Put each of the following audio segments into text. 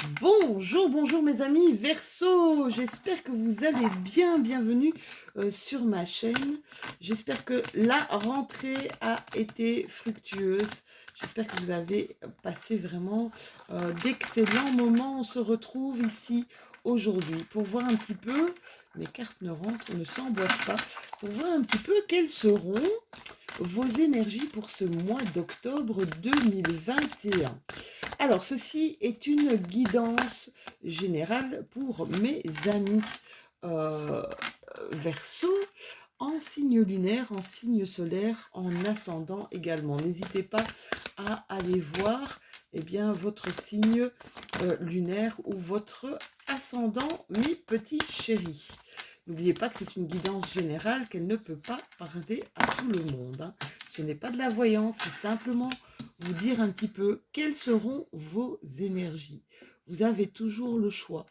Bonjour, bonjour mes amis Verseau, j'espère que vous allez bien, bienvenue sur ma chaîne. J'espère que la rentrée a été fructueuse. J'espère que vous avez passé vraiment d'excellents moments. On se retrouve ici aujourd'hui pour voir un petit peu, mes cartes ne rentrent, ne s'emboîtent pas, pour voir un petit peu quelles seront vos énergies pour ce mois d'octobre 2021. Alors, ceci est une guidance générale pour mes amis euh, Verseau, en signe lunaire, en signe solaire, en ascendant également. N'hésitez pas à aller voir votre signe lunaire ou votre ascendant, mes petits chéris. N'oubliez pas que c'est une guidance générale, qu'elle ne peut pas parler à tout le monde, hein. Ce n'est pas de la voyance, c'est simplement vous dire un petit peu quelles seront vos énergies. Vous avez toujours le choix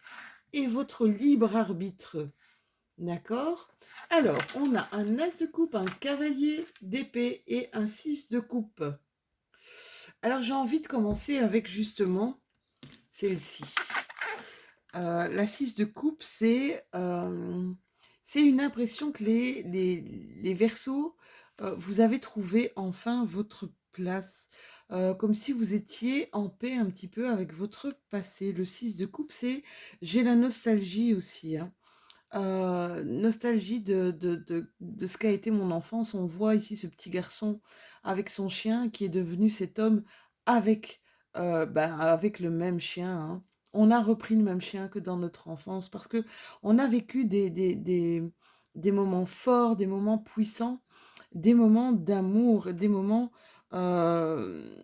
et votre libre arbitre. D'accord? Alors, on a un as de coupe, un cavalier d'épée et un 6 de coupe. Alors, j'ai envie de commencer avec justement celle-ci. La 6 de coupe, c'est une impression que les Verseaux, vous avez trouvé enfin votre place, comme si vous étiez en paix un petit peu avec votre passé. Le 6 de coupe, c'est j'ai la nostalgie aussi, hein. Nostalgie de ce qu'a été mon enfance. On voit ici ce petit garçon avec son chien qui est devenu cet homme avec, avec le même chien, hein. On a repris le même chien que dans notre enfance parce que on a vécu des moments forts, des moments puissants, des moments d'amour, des moments, heu,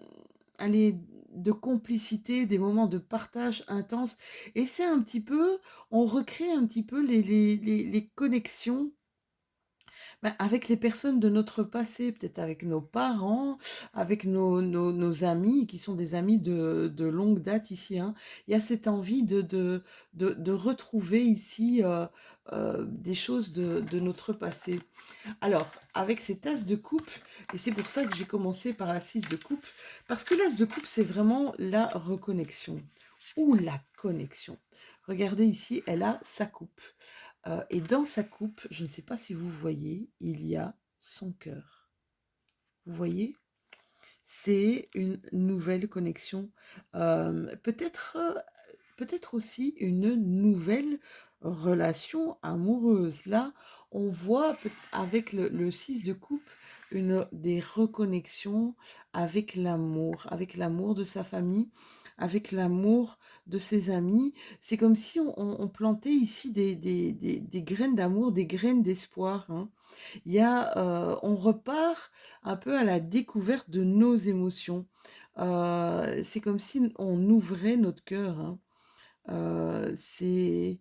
allez, de complicité, des moments de partage intense et c'est un petit peu on recrée un petit peu les connexions avec les personnes de notre passé, peut-être avec nos parents, avec nos amis qui sont des amis de longue date ici, hein. Il y a cette envie de retrouver ici des choses de notre passé. Alors, avec cet as de coupe, et c'est pour ça que j'ai commencé par la 6 de coupe, parce que l'as de coupe, c'est vraiment la reconnexion ou la connexion. Regardez ici, elle a sa coupe. Et dans sa coupe, je ne sais pas si vous voyez, il y a son cœur. Vous voyez? C'est une nouvelle connexion. Peut-être aussi une nouvelle relation amoureuse. Là, on voit avec le 6 de coupe des reconnexions avec l'amour de sa famille, avec l'amour de ses amis. C'est comme si on plantait ici des graines d'amour, des graines d'espoir, hein. On repart un peu à la découverte de nos émotions. C'est comme si on ouvrait notre cœur, hein. C'est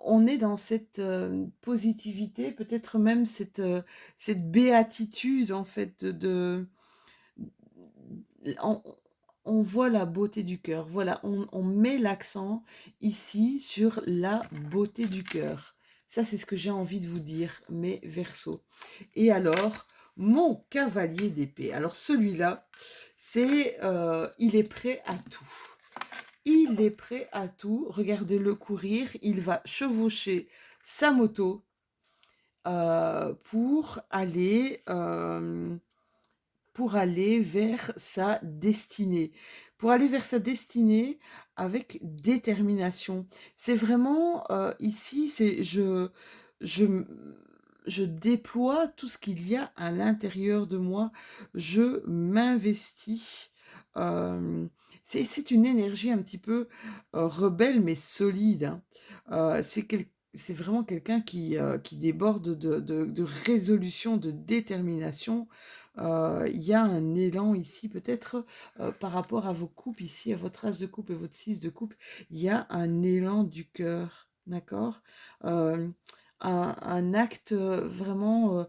on est dans cette, positivité, peut-être même cette béatitude en fait de on on voit la beauté du cœur. Voilà, on met l'accent ici sur la beauté du cœur. Ça, c'est ce que j'ai envie de vous dire, mes Verseaux. Et alors, mon cavalier d'épée. Alors celui-là, il est prêt à tout. Il est prêt à tout. Regardez-le courir. Il va chevaucher sa moto pour aller vers sa destinée. Pour aller vers sa destinée avec détermination. C'est vraiment ici, je, m- je déploie tout ce qu'il y a à l'intérieur de moi. Je m'investis. Euh, c'est une énergie un petit peu rebelle mais solide, hein. C'est vraiment quelqu'un qui déborde de résolution, de détermination. Il y a un élan ici, peut-être par rapport à vos coupes ici, à votre as de coupe et votre 6 de coupe, il y a un élan du cœur, d'accord? Euh, un acte vraiment,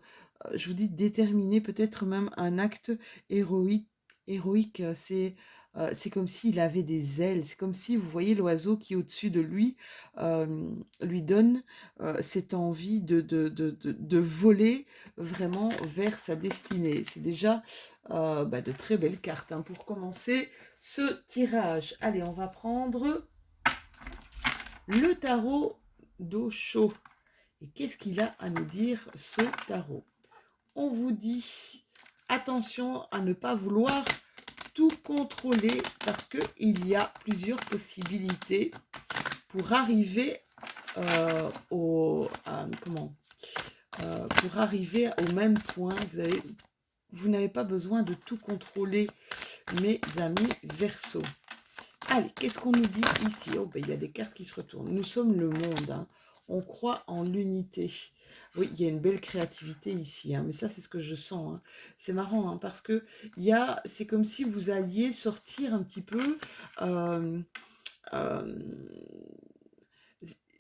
je vous dis déterminé, peut-être même un acte héroïque. Héroïque, c'est comme s'il avait des ailes, c'est comme si vous voyez l'oiseau qui au-dessus de lui lui donne cette envie de voler vraiment vers sa destinée. C'est déjà de très belles cartes, hein, pour commencer ce tirage. Allez, on va prendre le tarot d'Osho. Et qu'est-ce qu'il a à nous dire, ce tarot? On vous dit, attention à ne pas vouloir tout contrôler parce qu'il y a plusieurs possibilités pour arriver pour arriver au même point. Vous n'avez pas besoin de tout contrôler, mes amis Verseau. Allez, qu'est-ce qu'on nous dit ici? Oh, ben, il y a des cartes qui se retournent. Nous sommes le monde, hein. On croit en l'unité. Oui, il y a une belle créativité ici, hein, mais ça, c'est ce que je sens, hein. C'est marrant, hein, parce que c'est comme si vous alliez sortir un petit peu euh, euh,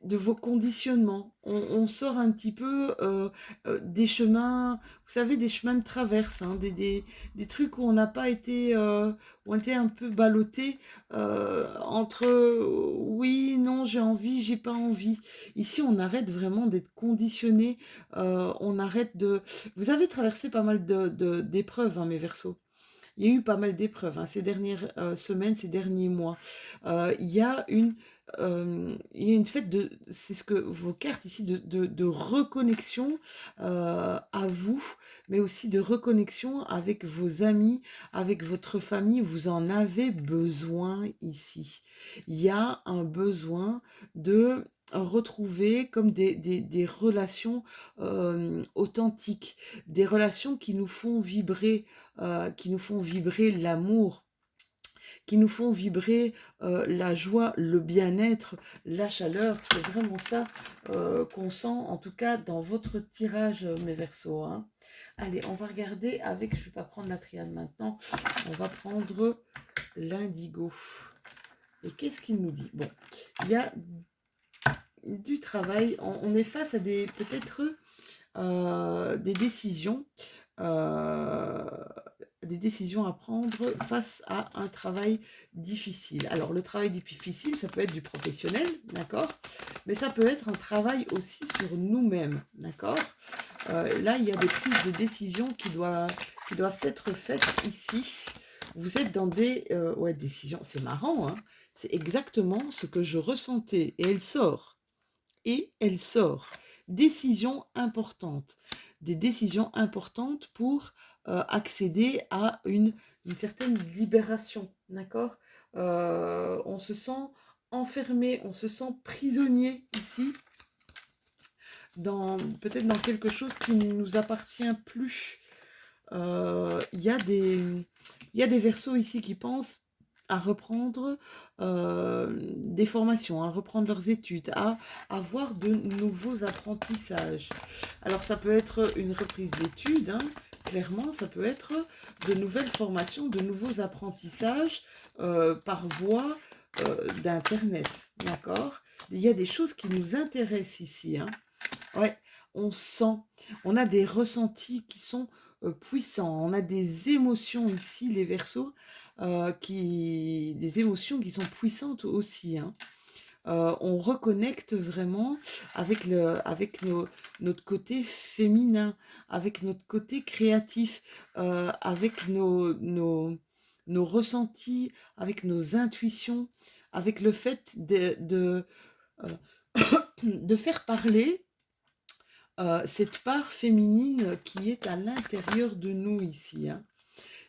de vos conditionnements. On sort un petit peu des chemins, vous savez, des chemins de traverse, hein, des trucs où on n'a pas été, où on était un peu ballotté entre oui, non, j'ai envie, j'ai pas envie. Ici, on arrête vraiment d'être conditionné, on arrête de... Vous avez traversé pas mal d'épreuves, hein, mes Verseaux. Il y a eu pas mal d'épreuves, hein, ces dernières semaines, ces derniers mois. Il y a une fête de, c'est ce que vos cartes ici, de reconnexion à vous, mais aussi de reconnexion avec vos amis, avec votre famille. Vous en avez besoin ici. Il y a un besoin de retrouver comme des relations authentiques, des relations qui nous font vibrer l'amour, qui nous font vibrer la joie, le bien-être, la chaleur. C'est vraiment ça qu'on sent, en tout cas dans votre tirage, mes Verseaux, hein. Allez, on va regarder avec, je ne vais pas prendre la triade maintenant, on va prendre l'indigo. Et qu'est-ce qu'il nous dit? Bon, il y a du travail, on est face à peut-être des décisions euh, des décisions à prendre face à un travail difficile. Alors, le travail difficile, ça peut être du professionnel, d'accord? Mais ça peut être un travail aussi sur nous-mêmes, d'accord? Là, il y a des prises de décision qui doivent être faites ici. Vous êtes dans des décisions. C'est marrant, hein? C'est exactement ce que je ressentais. Et elle sort. Décision importante. Des décisions importantes pour accéder à une certaine libération, d'accord? On se sent enfermé, on se sent prisonnier ici, peut-être dans quelque chose qui ne nous appartient plus. Il y a des Verseaux ici qui pensent à reprendre des formations, à reprendre leurs études, à avoir de nouveaux apprentissages. Alors ça peut être une reprise d'études, hein, clairement, ça peut être de nouvelles formations, de nouveaux apprentissages par voie d'Internet, d'accord? Il y a des choses qui nous intéressent ici, hein. Ouais, on sent, on a des ressentis qui sont puissants, on a des émotions ici, les Verseaux, des émotions qui sont puissantes aussi, hein. On reconnecte vraiment avec notre côté féminin, avec notre côté créatif, avec nos ressentis, avec nos intuitions, avec le fait euh, de faire parler cette part féminine qui est à l'intérieur de nous ici, hein.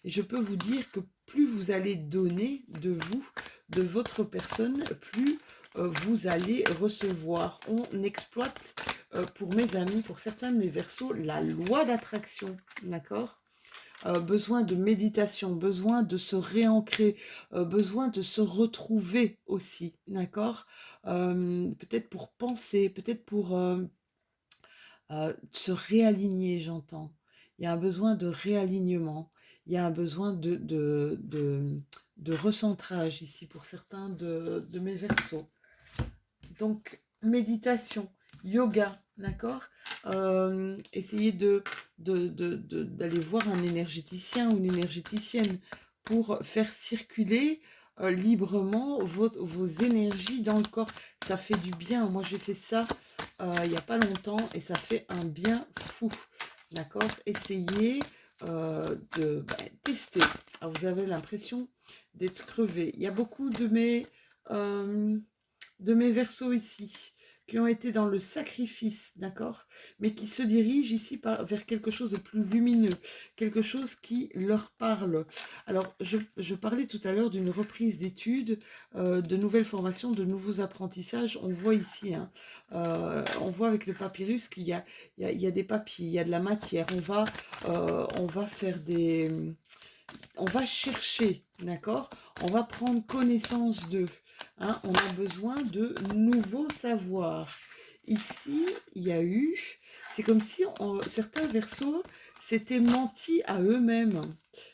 Et je peux vous dire que plus vous allez donner de vous, de votre personne, plus vous allez recevoir. On exploite, pour mes amis, pour certains de mes Verseaux, la loi d'attraction, d'accord? Besoin de méditation, besoin de se réancrer, besoin de se retrouver aussi, d'accord? Peut-être pour penser, peut-être pour se réaligner, j'entends. Il y a un besoin de réalignement, il y a un besoin de recentrage ici pour certains de mes Verseaux. Donc, méditation, yoga, d'accord? Essayez d'aller voir un énergéticien ou une énergéticienne pour faire circuler librement vos énergies dans le corps. Ça fait du bien. Moi, j'ai fait ça il n'y a pas longtemps et ça fait un bien fou, d'accord? Essayez de tester. Alors, vous avez l'impression d'être crevé. Il y a beaucoup de mes de mes Verseaux ici, qui ont été dans le sacrifice, d'accord? Mais qui se dirigent ici vers quelque chose de plus lumineux, quelque chose qui leur parle. Alors, je parlais tout à l'heure d'une reprise d'études, de nouvelles formations, de nouveaux apprentissages. On voit ici, hein, on voit avec le papyrus qu'il y a, il y a des papiers, il y a de la matière. On va faire des... On va chercher, d'accord? On va prendre connaissance d'eux. Hein, on a besoin de nouveaux savoirs. Ici, il y a eu, c'est comme si certains Verseaux s'étaient menti à eux-mêmes.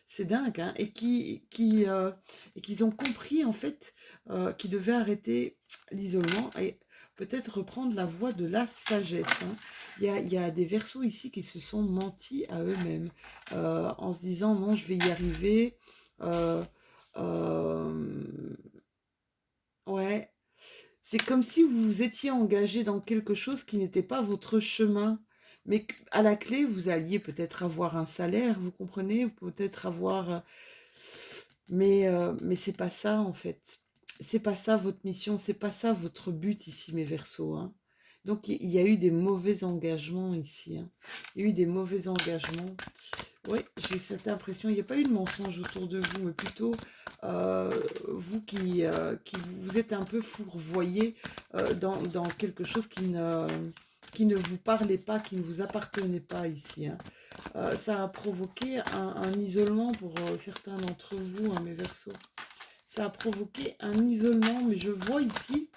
C'est dingue, hein, et qu'ils ont compris en fait qu'ils devaient arrêter l'isolement et peut-être reprendre la voie de la sagesse. Hein. Il y a des Verseaux ici qui se sont mentis à eux-mêmes en se disant non, je vais y arriver. Euh, euh, ouais, c'est comme si vous vous étiez engagé dans quelque chose qui n'était pas votre chemin, mais à la clé, vous alliez peut-être avoir un salaire, vous comprenez, peut-être avoir... mais c'est pas ça en fait. C'est pas ça votre mission, c'est pas ça votre but ici, mes Verseaux. Hein. Donc il y a eu des mauvais engagements ici. Hein. Il y a eu des mauvais engagements. Oui, j'ai cette impression. Il n'y a pas eu de mensonge autour de vous, mais plutôt vous qui vous êtes un peu fourvoyé dans quelque chose qui ne vous parlait pas, qui ne vous appartenait pas ici. Hein. Ça a provoqué un isolement pour certains d'entre vous, hein, mes Verseaux. Ça a provoqué un isolement, mais je vois ici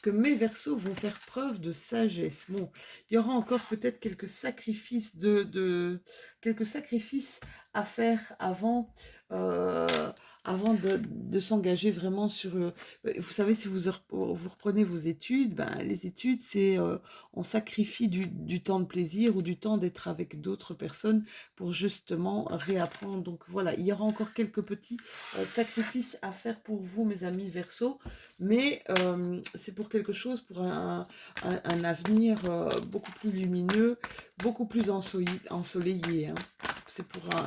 que mes Verseaux vont faire preuve de sagesse. Bon, il y aura encore peut-être quelques sacrifices quelques sacrifices à faire avant de s'engager vraiment sur... vous savez, si vous reprenez vos études, ben, les études, c'est on sacrifie du temps de plaisir ou du temps d'être avec d'autres personnes pour justement réapprendre. Donc voilà, il y aura encore quelques petits sacrifices à faire pour vous, mes amis Verseaux, mais c'est pour quelque chose, pour un avenir beaucoup plus lumineux, beaucoup plus ensoleillé. Hein.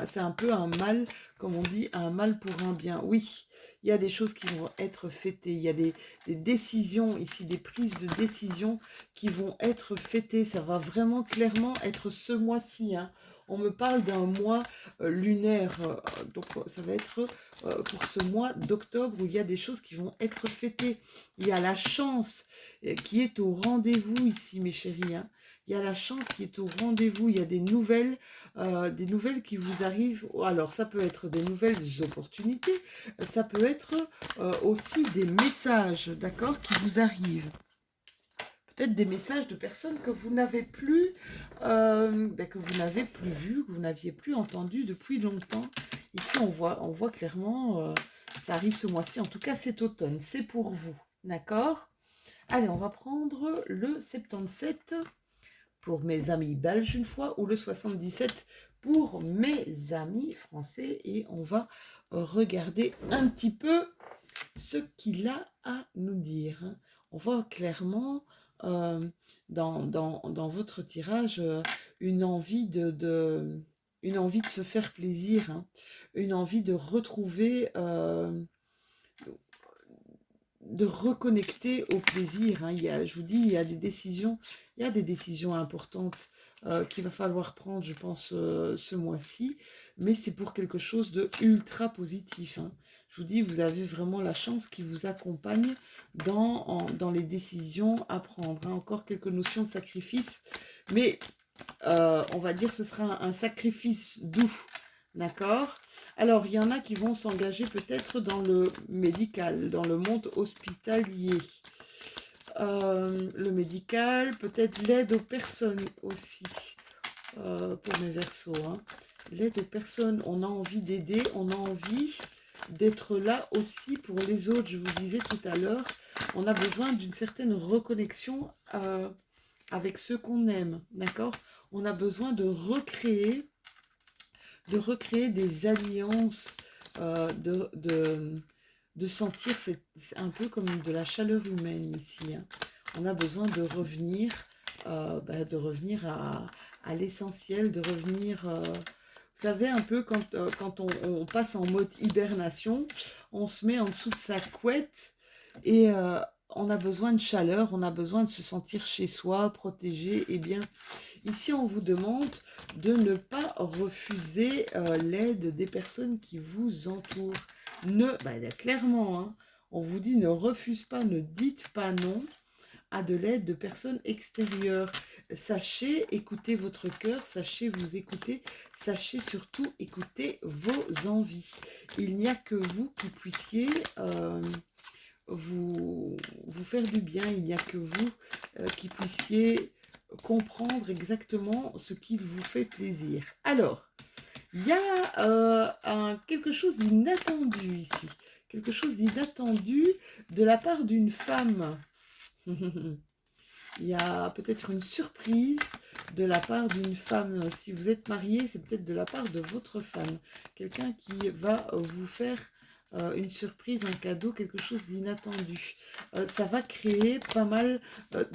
C'est un peu un mal, comme on dit, un mal pour un bien. Oui, il y a des choses qui vont être fêtées, il y a des décisions ici, des prises de décision qui vont être fêtées. Ça va vraiment clairement être ce mois-ci. Hein. On me parle d'un mois lunaire, donc ça va être pour ce mois d'octobre où il y a des choses qui vont être fêtées. Il y a la chance qui est au rendez-vous ici, mes chéris. Hein. Il y a la chance qui est au rendez-vous. Il y a des nouvelles qui vous arrivent. Alors, ça peut être des nouvelles opportunités. Ça peut être aussi des messages, d'accord, qui vous arrivent. Peut-être des messages de personnes que vous n'avez plus, que vous n'avez plus vues, que vous n'aviez plus entendues depuis longtemps. Ici, on voit clairement, ça arrive ce mois-ci. En tout cas, cet automne, c'est pour vous, d'accord? Allez, on va prendre le 77 pour mes amis belges une fois, ou le 77 pour mes amis français. Et on va regarder un petit peu ce qu'il a à nous dire. Hein. On voit clairement dans votre tirage une envie une envie de se faire plaisir, hein, une envie de retrouver, de reconnecter au plaisir. Hein. Je vous dis, il y a des décisions importantes qu'il va falloir prendre, je pense, ce mois-ci, mais c'est pour quelque chose de ultra positif. Hein. Je vous dis, vous avez vraiment la chance qui vous accompagne dans les décisions à prendre. Hein. Encore quelques notions de sacrifice, mais on va dire que ce sera un sacrifice doux. D'accord? Alors, il y en a qui vont s'engager peut-être dans le médical, dans le monde hospitalier. Le médical, peut-être l'aide aux personnes aussi, pour mes Verseaux. Hein. L'aide aux personnes, on a envie d'aider, on a envie d'être là aussi pour les autres. Je vous disais tout à l'heure, on a besoin d'une certaine reconnexion avec ceux qu'on aime, d'accord? On a besoin de recréer des alliances, de sentir, c'est un peu comme de la chaleur humaine ici. Hein. On a besoin de revenir à l'essentiel, de revenir... vous savez, un peu quand passe en mode hibernation, on se met en dessous de sa couette et on a besoin de chaleur, on a besoin de se sentir chez soi, protégé. Eh bien, ici, on vous demande de ne pas refuser l'aide des personnes qui vous entourent. Clairement, hein, on vous dit ne refuse pas, ne dites pas non à de l'aide de personnes extérieures. Sachez écouter votre cœur, sachez vous écouter, sachez surtout écouter vos envies. Il n'y a que vous qui puissiez vous faire du bien, il n'y a que vous qui puissiez comprendre exactement ce qui vous fait plaisir. Alors, il y a quelque chose d'inattendu ici, quelque chose d'inattendu de la part d'une femme. Il y a peut-être une surprise de la part d'une femme. Si vous êtes marié, c'est peut-être de la part de votre femme. Quelqu'un qui va vous faire une surprise, un cadeau, quelque chose d'inattendu. Ça va créer pas mal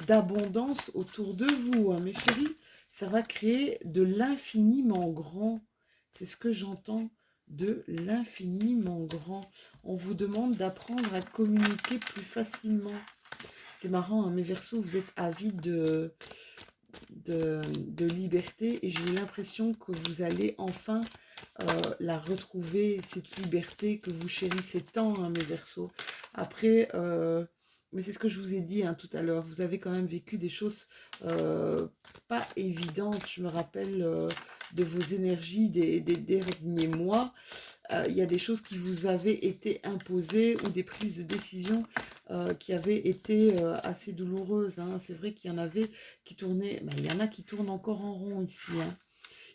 d'abondance autour de vous, hein, mes chéris. Ça va créer de l'infiniment grand. C'est ce que j'entends, de l'infiniment grand. On vous demande d'apprendre à communiquer plus facilement. C'est marrant, hein, mes Verseaux, vous êtes avides de liberté et j'ai l'impression que vous allez enfin la retrouver, cette liberté que vous chérissez tant, hein, mes Verseaux. Après, mais c'est ce que je vous ai dit hein, tout à l'heure, vous avez quand même vécu des choses pas évidentes. Je me rappelle de vos énergies des derniers mois. Il y a des choses qui vous avaient été imposées ou des prises de décision qui avaient été assez douloureuses. Hein. C'est vrai qu'il y en avait qui tournaient, il y en a qui tournent encore en rond ici. Hein.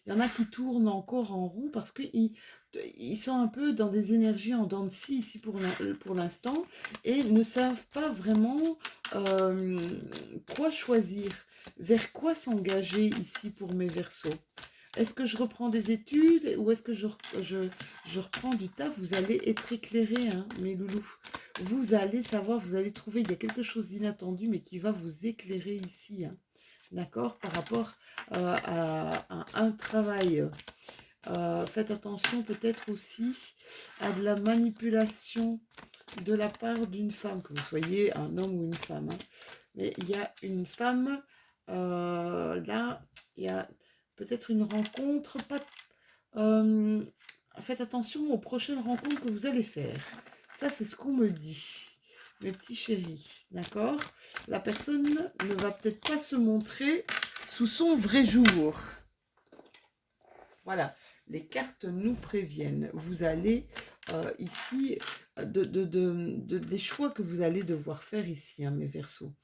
Il y en a qui tournent encore en rond parce qu'ils sont un peu dans des énergies en dents de scie ici pour l'instant et ne savent pas vraiment quoi choisir, vers quoi s'engager ici pour mes Verseaux. Est-ce que je reprends des études ou est-ce que je reprends du taf? Vous allez être éclairés, hein, mes loulous. Vous allez savoir, vous allez trouver, il y a quelque chose d'inattendu, mais qui va vous éclairer ici. Hein, d'accord? Par rapport à un travail. Faites attention peut-être aussi à de la manipulation de la part d'une femme, que vous soyez un homme ou une femme. Hein. Mais il y a une femme, là, il y a peut-être une rencontre, pas, faites attention aux prochaines rencontres que vous allez faire. Ça, c'est ce qu'on me dit, mes petits chéris, d'accord? La personne ne va peut-être pas se montrer sous son vrai jour. Voilà, les cartes nous préviennent. Vous allez ici, des choix que vous allez devoir faire ici, hein, mes Verseaux.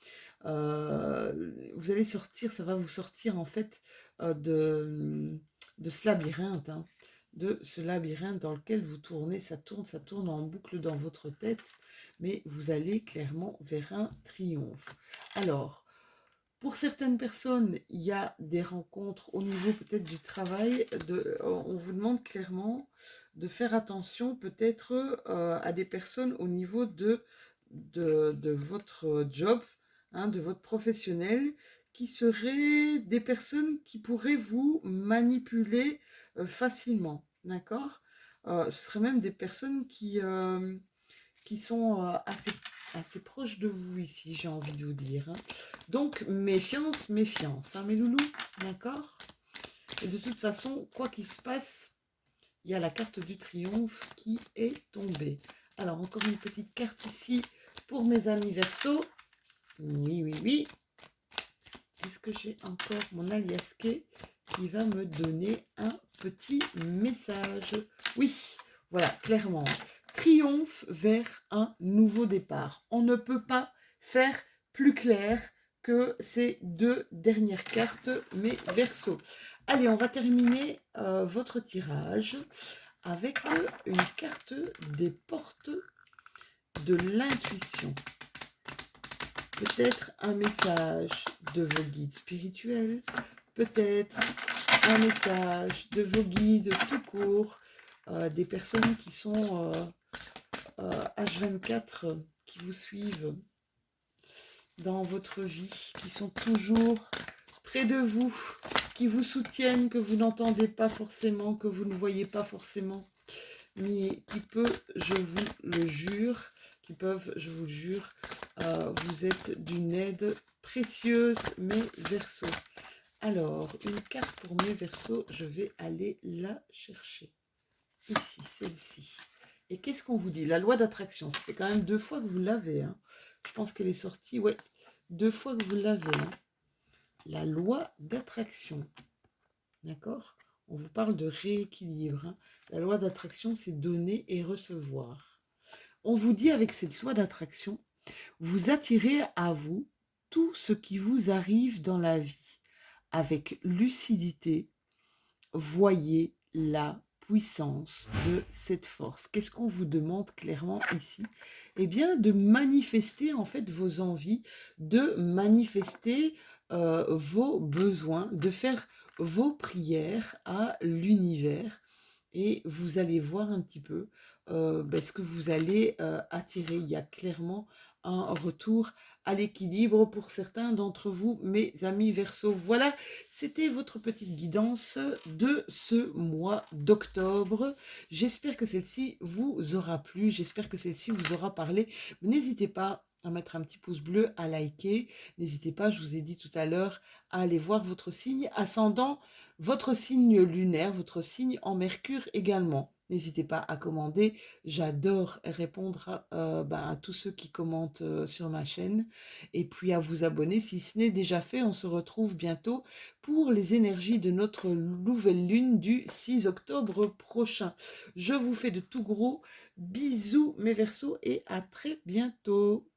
Vous allez sortir, ça va vous sortir en fait de ce labyrinthe, hein, de ce labyrinthe dans lequel vous tournez, ça tourne en boucle dans votre tête, mais vous allez clairement vers un triomphe. Alors, pour certaines personnes, il y a des rencontres au niveau peut-être du travail. On vous demande clairement de faire attention peut-être à des personnes au niveau de votre job, hein, de votre professionnel, qui seraient des personnes qui pourraient vous manipuler facilement. D'accord? Ce seraient même des personnes qui sont assez proches de vous ici, j'ai envie de vous dire. Hein. Donc, méfiance, méfiance, hein, mes loulous, d'accord? Et de toute façon, quoi qu'il se passe, il y a la carte du triomphe qui est tombée. Alors, encore une petite carte ici pour mes amis Verseaux. Oui, oui, oui. Est-ce que j'ai encore mon aliasqué qui va me donner un petit message? Oui, voilà, clairement. Triomphe vers un nouveau départ. On ne peut pas faire plus clair que ces deux dernières cartes, mes Verseaux. Allez, on va terminer votre tirage avec une carte des portes de l'intuition. Peut-être un message de vos guides spirituels, peut-être un message de vos guides tout court, des personnes qui sont H24, qui vous suivent dans votre vie, qui sont toujours près de vous, qui vous soutiennent, que vous n'entendez pas forcément, que vous ne voyez pas forcément, mais qui peuvent, je vous le jure, Vous êtes d'une aide précieuse, mes Verseaux. Alors, une carte pour mes Verseaux, je vais aller la chercher. Ici, celle-ci. Et qu'est-ce qu'on vous dit? La loi d'attraction, ça fait quand même 2 fois que vous l'avez. Hein. Je pense qu'elle est sortie, ouais, 2 fois que vous l'avez. Hein. La loi d'attraction. D'accord? On vous parle de rééquilibre. Hein. La loi d'attraction, c'est donner et recevoir. On vous dit avec cette loi d'attraction, vous attirez à vous tout ce qui vous arrive dans la vie. Avec lucidité, voyez la puissance de cette force. Qu'est-ce qu'on vous demande clairement ici? Eh bien, de manifester en fait vos envies, de manifester vos besoins, de faire vos prières à l'univers. Et vous allez voir un petit peu ce que vous allez attirer. Il y a clairement un retour à l'équilibre pour certains d'entre vous, mes amis Verseau. Voilà, c'était votre petite guidance de ce mois d'octobre. J'espère que celle-ci vous aura plu, j'espère que celle-ci vous aura parlé. N'hésitez pas à mettre un petit pouce bleu, à liker. N'hésitez pas, je vous ai dit tout à l'heure, à aller voir votre signe ascendant, votre signe lunaire, votre signe en Mercure également. N'hésitez pas à commander. J'adore répondre à tous ceux qui commentent sur ma chaîne. Et puis à vous abonner si ce n'est déjà fait. On se retrouve bientôt pour les énergies de notre nouvelle lune du 6 octobre prochain. Je vous fais de tout gros bisous mes Verseaux et à très bientôt.